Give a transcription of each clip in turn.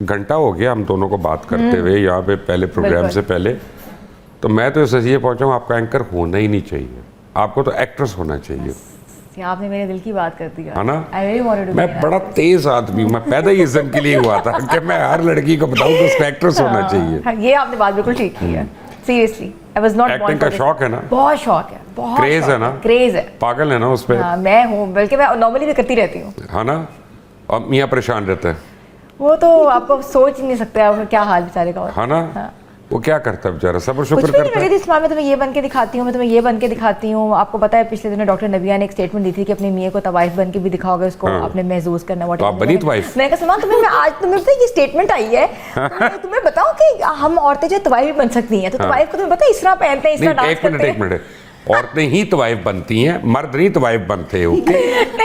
घंटा हो गया हम दोनों को बात करते हुए यहाँ पे पहले प्रोग्राम से पहले। तो मैं तो इस ये पहुंचा हूँ, आपका एंकर होना ही नहीं चाहिए, आपको तो एक्ट्रेस होना चाहिए। आपने मेरे दिल की बात कर दी है ना। I really wanted to मैं be बड़ा तेज आदमी हूँ, मैं पैदा ही इस दिन के लिए हुआ था कि मैं हर लड़की को बताऊँ कि उसको एक्ट्रेस होना चाहिए। हाँ, ये आपने बात बिल्कुल ठीक की है। Seriously I was not acting का शौक है ना, बहुत शौक है, बहुत क्रेज है ना, क्रेज है, पागल है ना उस पर। हाँ, मैं हूँ, बल्कि मैं नॉर्मली भी करती रहती हूँ। है ना। और मियाँ परेशान रहता है, वो तो आपको सोच ही नहीं सकते आप क्या हाल बेचारे का होता है ना। हाँ। वो क्या करता है बेचारा, सब्र कुछ शुक्र भी नहीं, करता मैं है। कहती इस्लाम में तुम्हें ये बन के दिखाती हूँ, मैं तुम्हें ये बन के दिखाती हूँ। आपको पता है पिछले दिनों डॉक्टर नबिया ने एक स्टेटमेंट दी थी कि अपनी मियाँ को तवाइफ बन के भी दिखाओगे, उसको आपने महसूस करना। तो आप बनी तवाइफ? मैंने कहा सलमान तुम्हें, मैं आज तुम्हें पता है ये स्टेटमेंट आई है, तुम्हें बताऊँ कि हम औरतें जो तवाइफ बन सकती हैं, तो तवाइफ को तुम्हें पता है इस तरह पहनते हैं, इस तरह डांस करते हैं। एक मिनट, औरतें ही तवाइफ बनती हैं, मर्द नहीं तवाइफ बनते। ओके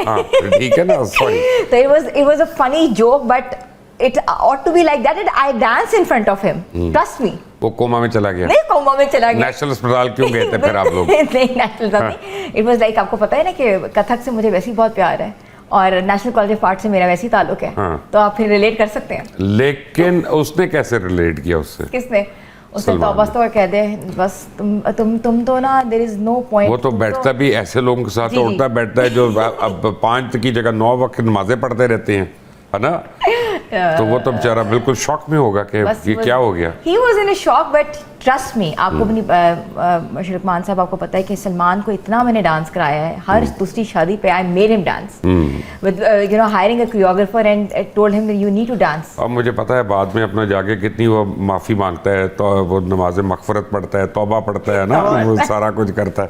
हाँ ठीक है ना, सॉरी। तो it was a funny joke, but it ought to be like that, and I dance in front of him. Trust me. वो कोमा में चला गया? नहीं, कोमा में चला गया। नेशनल अस्पताल क्यों गए थे फिर आप लोग? नहीं, नेशनल नहीं। It was like, आपको पता है ना कि कथक से मुझे वैसे ही बहुत प्यार है और नेशनल कॉलेज ऑफ आर्ट से मेरा वैसे ही ताल्लुक है। तो आप फिर रिलेट कर सकते हैं। लेकिन उसने कैसे रिलेट किया उससे? किसने? उसने तो बस तो कह दे, बस तुम तो ना, देयर इज नो पॉइंट। वो तो बैठता भी ऐसे लोगों के साथ, उठता बैठता है जो अब 5 की जगह 9 वक्त नमाजें पढ़ते रहते हैं, है ना। तो वो तो बेचारा बिल्कुल शॉक में होगा कि ये क्या हो गया। He was in a shock, but trust me, आपको अपनी मुशर्रफ मान साहब, आपको पता है कि सलमान को इतना मैंने डांस कराया है, हर दूसरी शादी पे I made him dance with you know hiring a choreographer and told him that you need to dance। अब मुझे पता है बाद में अपना जाके कितनी वो माफ़ी मांगता है, तो वो नमाज मगफरत पढ़ता है, तौबा पढ़ता है ना, वो सारा कुछ करता है।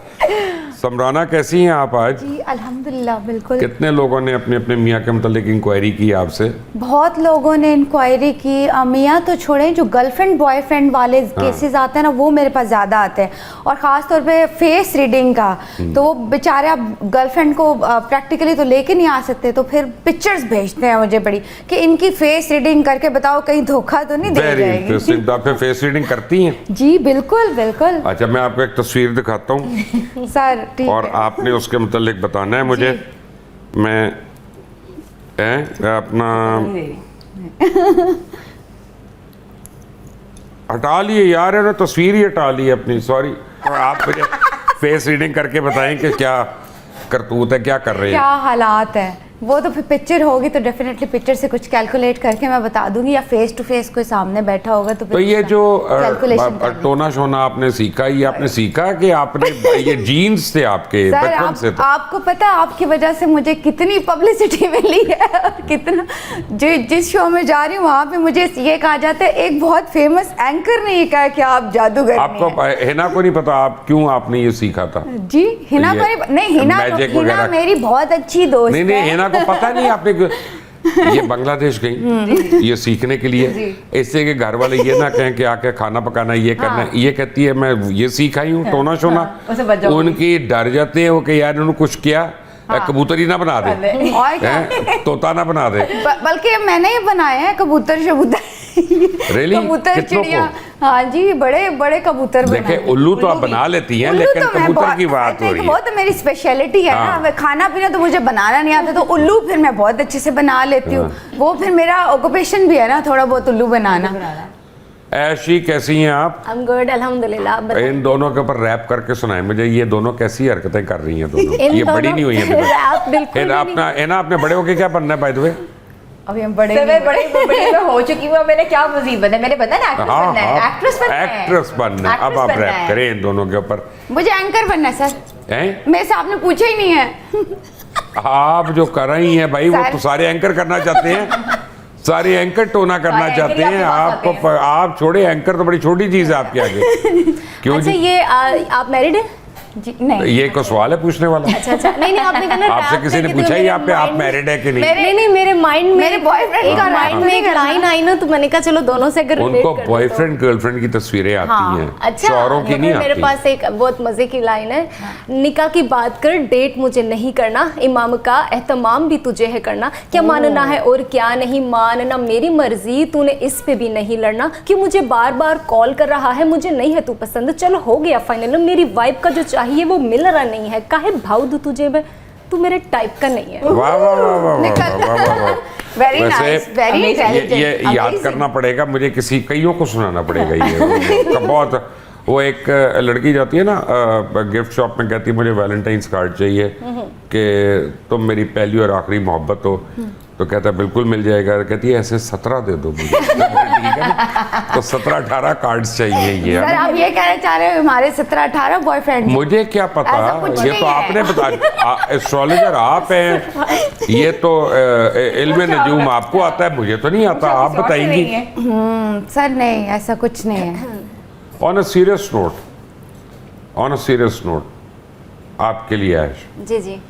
समराना कैसी हैं आप आज? जी अल्हम्दुलिल्लाह बिल्कुल। कितने लोगों ने अपने अपने मियाँ के मतलब इंक्वायरी की आपसे? बहुत लोगों ने इंक्वायरी की। मियाँ तो छोड़े, जो गर्लफ्रेंड बॉयफ्रेंड वाले केसेस आते हैं ना, वो मेरे पास ज़्यादा आते हैं, और ख़ास तौर पे फेस रीडिंग का। तो वो बेचारे आप गर्लफ्रेंड को प्रैक्टिकली तो लेके नहीं आ सकते, तो फिर पिक्चर्स भेजते हैं मुझे बड़ी कि इनकी फेस रीडिंग करके बताओ कहीं धोखा तो नहीं दे जाएगी। तो आप फेस रीडिंग करती हैं? जी बिल्कुल बिल्कुल। अच्छा, मैं आपको एक तस्वीर दिखाता हूँ सर और आपने उसके मुतालिक बताना है मुझे। मैं अपना हटा लिए यार, है ना, तस्वीर ही हटा ली अपनी, सॉरी। आप मुझे फेस रीडिंग करके बताएं कि क्या करतूत है, क्या कर रहे हैं, क्या हालात है। वो तो फिर पिक्चर होगी तो डेफिनेटली पिक्चर से कुछ कैलकुलेट करके मैं बता दूंगी, या फेस टू फेस कोई सामने बैठा होगा तो तो ये जो कैलकुलेशन टोना शोना आपने सीखा, ये आपने सीखा कि आपने ये जीन्स थे आपके बचपन से? आपको पता है आपकी वजह से मुझे कितनी पब्लिसिटी मिली है, और कितना जिस शो में जा रही हूँ वहाँ पे मुझे ये कहा जाता है, एक बहुत फेमस एंकर ने ये कहा कि आप जादूगर। आपको हिना को नहीं पता आप क्यों आपने ये सीखा था? जी हिना को नहीं, हिना मेरी बहुत अच्छी दोस्त है। नहीं, हिना को पता नहीं आपने ये बांग्लादेश गई ये सीखने के लिए, इससे कि घर वाले ये ना कहें कि आके खाना पकाना ये करना है। ये कहती है मैं ये सीखा ही हूँ, टोना शोना। उनकी डर जाते हैं वो कि यार उन्होंने कुछ किया, कबूतर ही ना बना दे, तोता ना बना दे। बल्कि मैंने ये बनाया है कबूतर शबूतर। Really? कबूतर चिड़िया, हाँ जी, बड़े बड़े कबूतर। देखे उल्लू तो आप बना लेती हैं, लेकिन कबूतर की बात हो रही है। वो तो मेरी स्पेशलिटी है ना, खाना पीना तो मुझे बनाना नहीं आता, तो उल्लू फिर मैं बहुत अच्छे से बना लेती हूँ। वो फिर मेरा ऑक्यूपेशन भी है ना, थोड़ा बहुत उल्लू बनाना। ऐशी कैसी हैं आप? I'm good, अल्हम्दुलिल्लाह। इन दोनों के ऊपर रैप करके सुनाए मुझे, ये दोनों कैसी हरकतें कर रही हैं दोनों? ये बड़ी नहीं हुई है आप बिल्कुल आपने बड़े होके क्या बनना है बाय द वे? अभी हम बड़े मैं हो चुकी हूँ, मैंने क्या मुसीबत है, मैंने पता ना एक्ट्रेस बनना है। अब आप रैप करें इन दोनों के ऊपर। मुझे एंकर बनना है सर, मेरे से आपने पूछा ही नहीं है। आप जो कर रही हैं भाई, वो तो सारे एंकर करना चाहते हैं, सारे एंकर टोना करना चाहते हैं। आपको आप छोड़े, एंकर तो बड़ी छोटी चीज है आपके आगे। क्यों? अच्छा, ये आप मैरिड है? जी नहीं, ये को सवाल है पूछने वाला? अच्छा नहीं, आपने कहा ना आपसे किसी ने पूछा ही आप मैरिड है कि नहीं? नहीं, मेरे माइंड में, मेरे बॉयफ्रेंड का माइंड में एक लाइन आई ना, तो मैंने कहा चलो दोनों से अगर उनको बॉयफ्रेंड गर्लफ्रेंड की तस्वीरें आती हैं, अच्छा, शौहरों की नहीं आती। मेरे पास एक बहुत मजे की लाइन है, निकाह की बात कर, डेट मुझे नहीं करना, इमाम का एहतमाम भी तुझे है करना, क्या मानना है और क्या नहीं मानना, मेरी मर्जी, तूने इस पे भी नहीं लड़ना, क्यों मुझे बार बार कॉल कर रहा है, मुझे नहीं है तू पसंद, चलो हो गया फाइनल, मेरी वाइब का जो चाहिए वो मिल रहा नहीं है, काहे भाव दूं तुझे मैं, तू मेरे टाइप का नहीं है। वाह वाह वाह वाह वाह वाह वाह। वेरी वैसे नाइस, वेरी amazing. इंटेलिजेंट। ये याद करना पड़ेगा मुझे, कईयों को सुनाना पड़ेगा ये बहुत। वो एक लड़की जाती है ना गिफ्ट शॉप में, कहती है मुझे वैलेंटाइंस कार्ड चाहिए कि तुम मेरी पहली और आखिरी मोहब्बत हो। तो कहता है बिल्कुल मिल जाएगा। कहती है ऐसे 17 दे दो मुझे। ठीक है ना, तो 17-18 कार्ड्स चाहिए ये। सर आप ये कहना चाह रहे हो हमारे 17-18 बॉयफ्रेंड? मुझे क्या पता, ऐसा कुछ ये नहीं तो है। आपने बता, एस्ट्रोलॉजर आप हैं, ये तो इल्म नजूम आपको आता है, मुझे तो नहीं आता, आप बताएंगी। सर नहीं, ऐसा कुछ नहीं है। ऑन अ सीरियस नोट, आपके लिए ऐश, जी जी।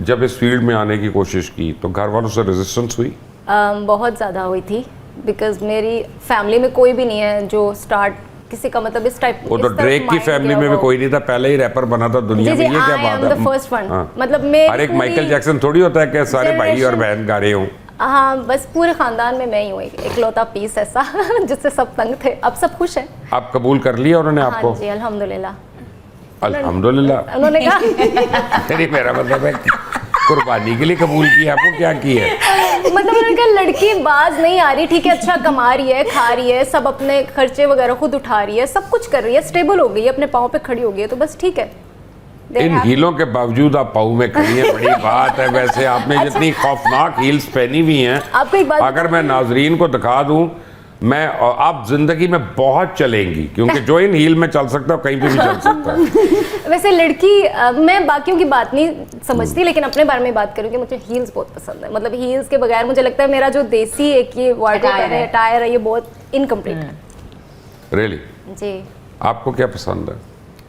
जब इस फील्ड में आने की कोशिश की तो घर वालों से रेजिस्टेंस हुई? बहुत ज़्यादा हुई थी, बिकॉज मेरी फैमिली में कोई भी नहीं है जो स्टार्ट किसी का मतलब इस टाइप। वो तो ड्रेक की फैमिली में भी कोई नहीं था, पहले ही रैपर बना था दुनिया में। ये क्या बात है? First one. हाँ। मतलब मैं हर एक माइकल जैक्सन थोड़ी होता है कि सारे भाई और बहन गा रहे हों। हाँ, बस पूरे खानदान में मैं ही हूँ इकलौता पीस ऐसा जिससे सब तंग थे। अब सब खुश हैं। आप कबूल कर लिया उन्होंने आपको? हाँ जी, अल्हम्दुलिल्लाह। अल्हम्दुलिल्लाह। उन्होंने कहा नहीं, मेरा मतलब है कुर्बानी के लिए कबूल किया, आपको क्या किया है? मतलब उन्होंने कहा लड़की बाज नहीं आ रही, ठीक है, अच्छा कमा रही है, खा रही है, सब अपने खर्चे वगैरह खुद उठा रही है, सब कुछ कर रही है, स्टेबल हो गई है, अपने पाँव पे खड़ी हो गई है, तो बस ठीक है। इन हीलों के बावजूद आप पाँव में खड़ी हैं, बड़ी बात है। वैसे आपने जितनी खौफनाक हील्स पहनी हुई हैं, आपको एक बात अगर मैं नाजरीन को दिखा दूं, मैं आप जिंदगी में बहुत चलेंगी, क्योंकि जो इन हील में चल सकता है कहीं पे भी चल सकता है। वैसे लड़की मैं बाकियों की बात नहीं समझती, लेकिन अपने बारे में बात करूँ कि मुझे हील्स बहुत पसंद है। मतलब हील्स के बगैर मुझे लगता है मेरा जो देसी एक ये वार्डरोब है, अटायर है, ये बहुत इनकम्प्लीट। रियली? जी। आपको क्या पसंद है?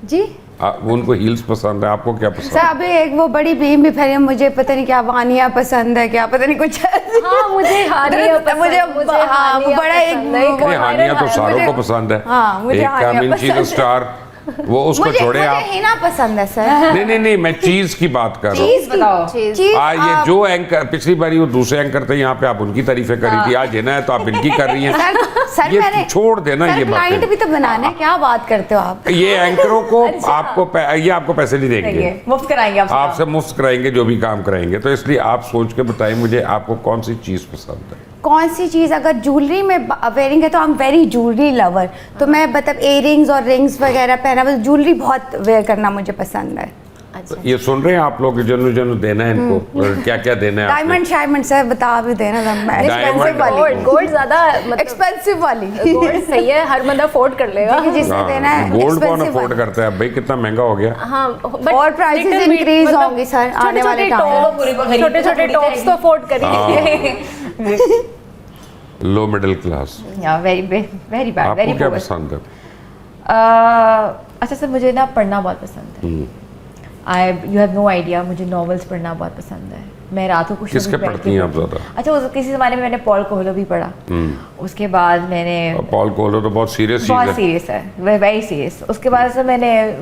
जी उनको हील्स पसंद है, आपको क्या पसंद सर? है? अभी एक वो बड़ी बीम भी फैली है, मुझे पता नहीं क्या वानिया पसंद है, क्या पता नहीं कुछ। हाँ, मुझे हानिया पसंद, मुझे हाँ वो बड़ा एक नहीं, हानिया तो सारों को पसंद है। हाँ, मुझे एक हानिया कामिल चीज़ पसंद है। स्टार, वो उसको मुझे छोड़े आप। हिना पसंद है सर। नहीं, मैं चीज की बात कर रहा हूँ। चीज बताओ। चीज ये जो एंकर पिछली बारी वो दूसरे एंकर थे यहाँ पे, आप उनकी तारीफें करी थी, आज हिना है तो आप इनकी कर रही हैं। सर ये मैंने छोड़ देना ये क्लाइंट बातें। भी तो बनाना है, क्या बात करते हो आप? ये एंकरों को ये आपको पैसे नहीं देंगे, मुफ्त कराएंगे आपसे मुफ्त कराएंगे जो भी काम कराएंगे। तो इसलिए आप सोच के बताएं मुझे, आपको कौन सी चीज पसंद है? कौन सी चीज़? अगर ज्वेलरी में वेयरिंग है तो I am very jewellery lover. तो मैं मतलब इयरिंग्स और रिंग्स वगैरह पहना, बस ज्वेलरी बहुत वेयर करना मुझे पसंद है। अच्छा। ये सुन रहे हैं आप लोग, जनु देना है इनको, और क्या क्या देना है आपने? डायमंड शायमंड सर बता भी देना। एक्सपेंसिव वाली, गोल्ड ज्यादा मतलब एक्सपेंसिव वाली गोल्ड सही है, हर बंदा अफोर्ड कर लेगा। जिसे देना है गोल्ड कौन expensive अफोर्ड वाली। करता है भाई? कितना महंगा हो गया। हाँ, और prices increase होंगी सर आने वाले टाइम। छोटे छोटे टॉप्स तो अफोर्ड करिए। Low middle class. Very bad, आपको वेरी क्या पसंद है? अच्छा सर, मुझे ना पढ़ना बहुत पसंद है। यू हैव नो आइडिया, मुझे नॉवेल्स पढ़ना बहुत पसंद है। मैं रातों को किसके पढ़ती हैं आप ज़्यादा? अच्छा, किसी ज़माने में मैंने पॉल कोएल्हो भी पढ़ा। उसके बाद मैंने पॉल कोएल्हो तो बहुत सीरियस चीज़ है। बहुत सीरियस है, वेरी सीरियस। उसके बाद से मैंने